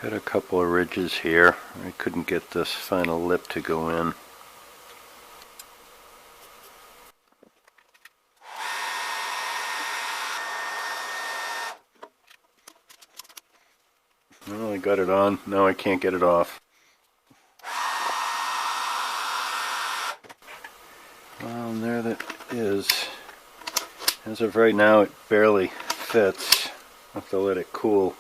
Got a couple of ridges here. I couldn't get this final lip to go in. Well, I got it on. Now I can't get it off. Well, and there that is. As of right now, it barely fits. I'll have to let it cool.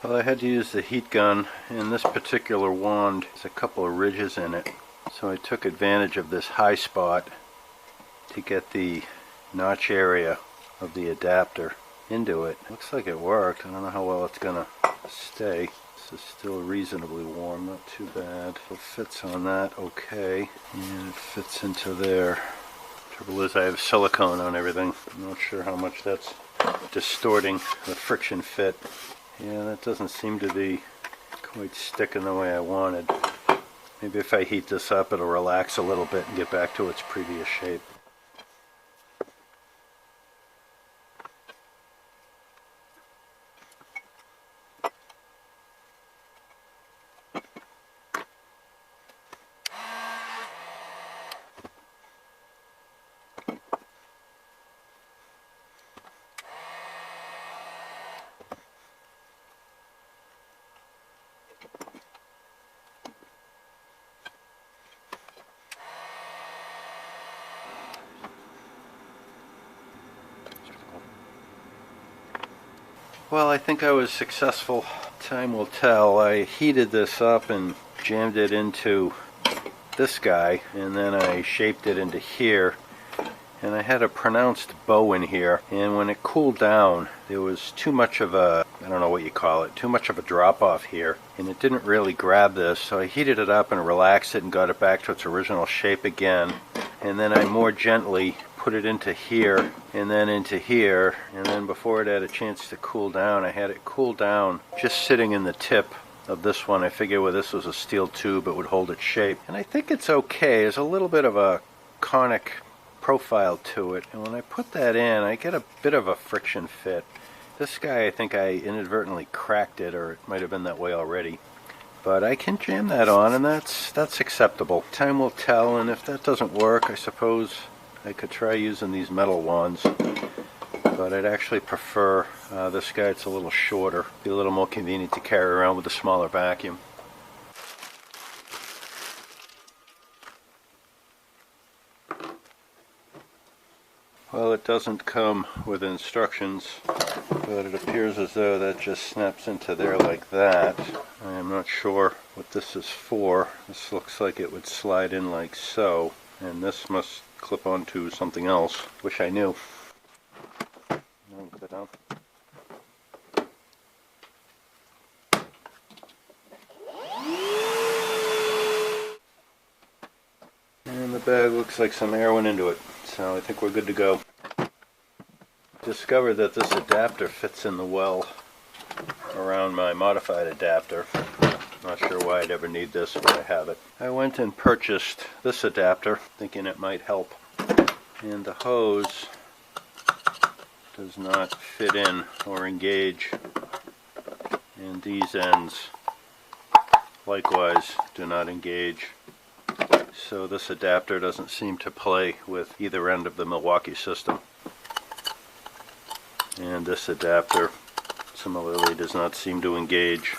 Well, I had to use the heat gun, and this particular wand has a couple of ridges in it. So I took advantage of this high spot to get the notch area of the adapter into it. Looks like it worked. I don't know how well it's going to stay. This is still reasonably warm, not too bad. It fits on that okay, and it fits into there. Trouble is I have silicone on everything. I'm not sure how much that's distorting the friction fit. Yeah, that doesn't seem to be quite sticking the way I wanted. Maybe if I heat this up, it'll relax a little bit and get back to its previous shape. Well, I think I was successful. Time will tell. I heated this up and jammed it into this guy, and then I shaped it into here. And I had a pronounced bow in here, and when it cooled down, there was too much of a, I don't know what you call it, too much of a drop off here, and it didn't really grab this, so I heated it up and relaxed it and got it back to its original shape again. And then I more gently put it into here and then into here, and then before it had a chance to cool down, I had it cool down just sitting in the tip of this one. I figured where this was a steel tube, it would hold its shape, and I think it's okay. There's a little bit of a conic profile to it, and when I put that in, I get a bit of a friction fit. This guy, I think I inadvertently cracked it, or it might have been that way already. But I can jam that on, and that's acceptable. Time will tell, and if that doesn't work, I suppose I could try using these metal wands. But I'd actually prefer this guy. It's a little shorter, be a little more convenient to carry around with a smaller vacuum. Well, it doesn't come with instructions, but it appears as though that just snaps into there like that. I am not sure what this is for. This looks like it would slide in like so, and this must clip onto something else. Wish I knew. Put it down. And the bag looks like some air went into it, so I think we're good to go. Discovered that this adapter fits in the well around my modified adapter. Not sure why I'd ever need this, but I have it. I went and purchased this adapter thinking it might help, and the hose does not fit in or engage, and these ends likewise do not engage. So this adapter doesn't seem to play with either end of the Milwaukee system. And this adapter similarly does not seem to engage.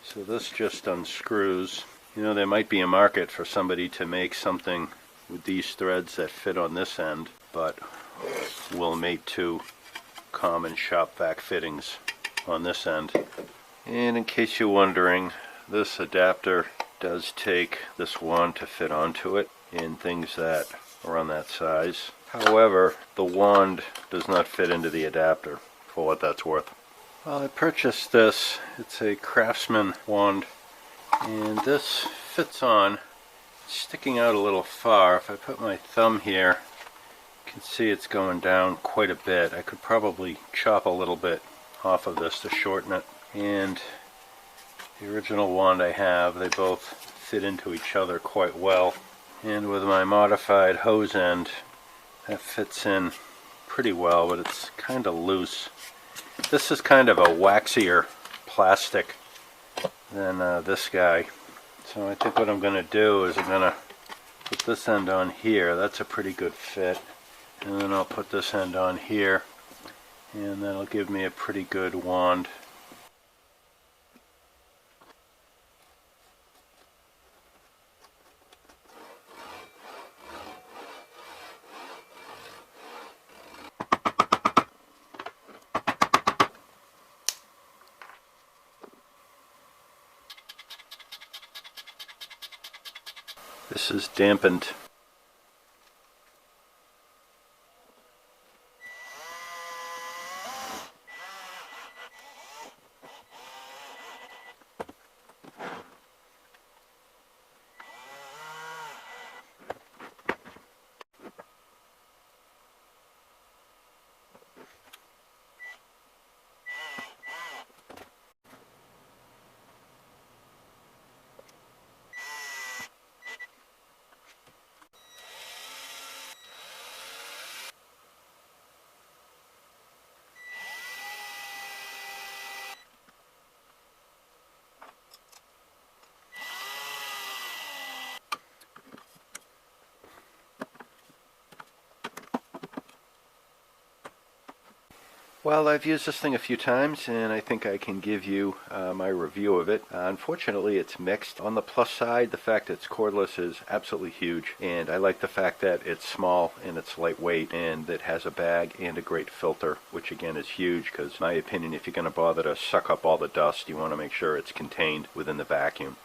So this just unscrews. You know, there might be a market for somebody to make something with these threads that fit on this end, but will mate to common shop vac fittings on this end. And in case you're wondering, this adapter does take this wand to fit onto it in things that are on that size. However, the wand does not fit into the adapter, for what that's worth. Well, I purchased this. It's a Craftsman wand, and this fits on sticking out a little far. If I put my thumb here, you can see it's going down quite a bit. I could probably chop a little bit off of this to shorten it. And the original wand I have, they both fit into each other quite well. And with my modified hose end, that fits in pretty well, but it's kind of loose. This is kind of a waxier plastic than this guy. So I think what I'm going to do is I'm going to put this end on here. That's a pretty good fit. And then I'll put this end on here, and that'll give me a pretty good wand. This is dampened. Well, I've used this thing a few times, and I think I can give you my review of it. Unfortunately, it's mixed. On the plus side, the fact that it's cordless is absolutely huge, and I like the fact that it's small and it's lightweight, and it has a bag and a great filter, which again is huge, because in my opinion, if you're going to bother to suck up all the dust, you want to make sure it's contained within the vacuum.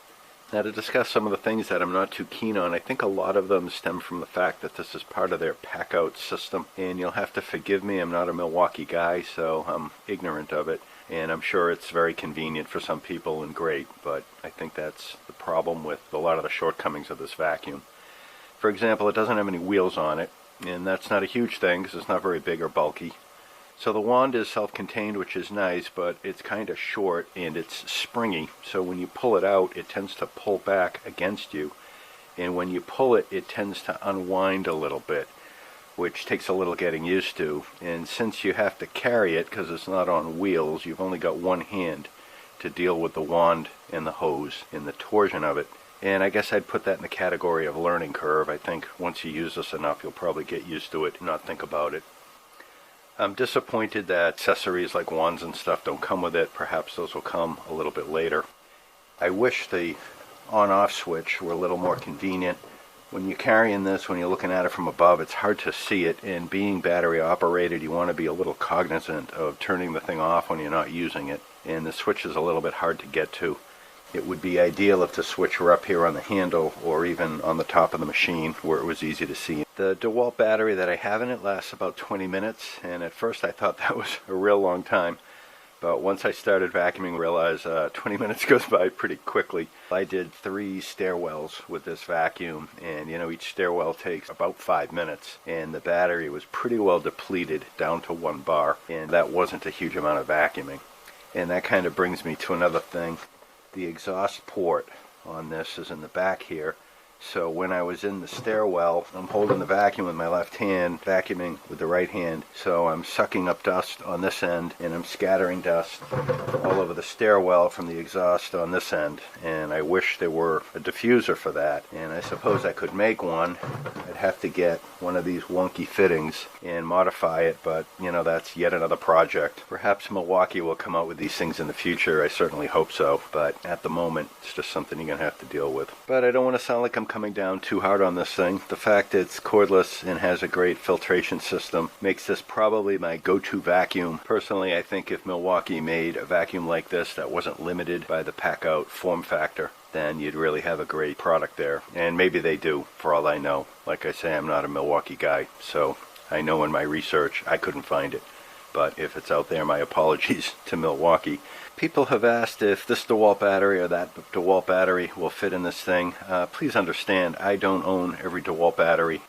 Now, to discuss some of the things that I'm not too keen on, I think a lot of them stem from the fact that this is part of their pack-out system. And you'll have to forgive me, I'm not a Milwaukee guy, so I'm ignorant of it. And I'm sure it's very convenient for some people and great, but I think that's the problem with a lot of the shortcomings of this vacuum. For example, it doesn't have any wheels on it, and that's not a huge thing because it's not very big or bulky. So the wand is self-contained, which is nice, but it's kind of short and it's springy. So when you pull it out, it tends to pull back against you. And when you pull it, it tends to unwind a little bit, which takes a little getting used to. And since you have to carry it because it's not on wheels, you've only got one hand to deal with the wand and the hose and the torsion of it. And I guess I'd put that in the category of learning curve. I think once you use this enough, you'll probably get used to it and not think about it. I'm disappointed that accessories like wands and stuff don't come with it. Perhaps those will come a little bit later. I wish the on-off switch were a little more convenient. When you're carrying this, when you're looking at it from above, it's hard to see it, and being battery operated, you want to be a little cognizant of turning the thing off when you're not using it, and the switch is a little bit hard to get to. It would be ideal if the switch were up here on the handle or even on the top of the machine where it was easy to see. The DeWalt battery that I have in it lasts about 20 minutes, and at first I thought that was a real long time. But once I started vacuuming, I realized 20 minutes goes by pretty quickly. I did 3 stairwells with this vacuum, and each stairwell takes about 5 minutes, and the battery was pretty well depleted down to 1 bar, and that wasn't a huge amount of vacuuming. And that kind of brings me to another thing. The exhaust port on this is in the back here. So when I was in the stairwell, I'm holding the vacuum with my left hand, vacuuming with the right hand. So I'm sucking up dust on this end, and I'm scattering dust all over the stairwell from the exhaust on this end. And I wish there were a diffuser for that. And I suppose I could make one. I'd have to get one of these wonky fittings and modify it, but that's yet another project. Perhaps Milwaukee will come out with these things in the future. I certainly hope so, but at the moment it's just something you're gonna have to deal with. But I don't want to sound like I'm coming down too hard on this thing. The fact that it's cordless and has a great filtration system makes this probably my go-to vacuum. Personally, I think if Milwaukee made a vacuum like this that wasn't limited by the pack-out form factor, then you'd really have a great product there. And maybe they do, for all I know. Like I say, I'm not a Milwaukee guy, so I know in my research I couldn't find it. but if it's out there, my apologies to Milwaukee. People have asked if this DeWalt battery or that DeWalt battery will fit in this thing. Please understand, I don't own every DeWalt battery.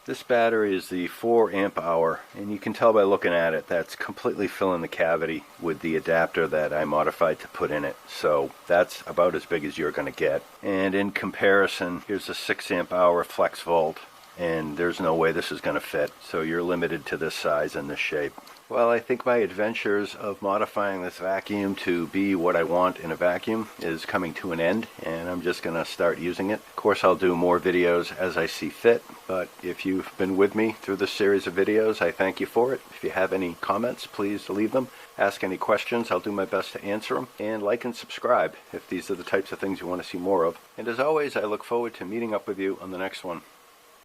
This battery is the 4 amp hour, and you can tell by looking at it that's completely filling the cavity with the adapter that I modified to put in it. So that's about as big as you're going to get. And in comparison, here's a 6 amp hour flex volt, and there's no way this is going to fit. So you're limited to this size and this shape. Well, I think my adventures of modifying this vacuum to be what I want in a vacuum is coming to an end, and I'm just going to start using it. Of course, I'll do more videos as I see fit, but if you've been with me through this series of videos, I thank you for it. If you have any comments, please leave them. Ask any questions, I'll do my best to answer them. And like and subscribe if these are the types of things you want to see more of. And as always, I look forward to meeting up with you on the next one.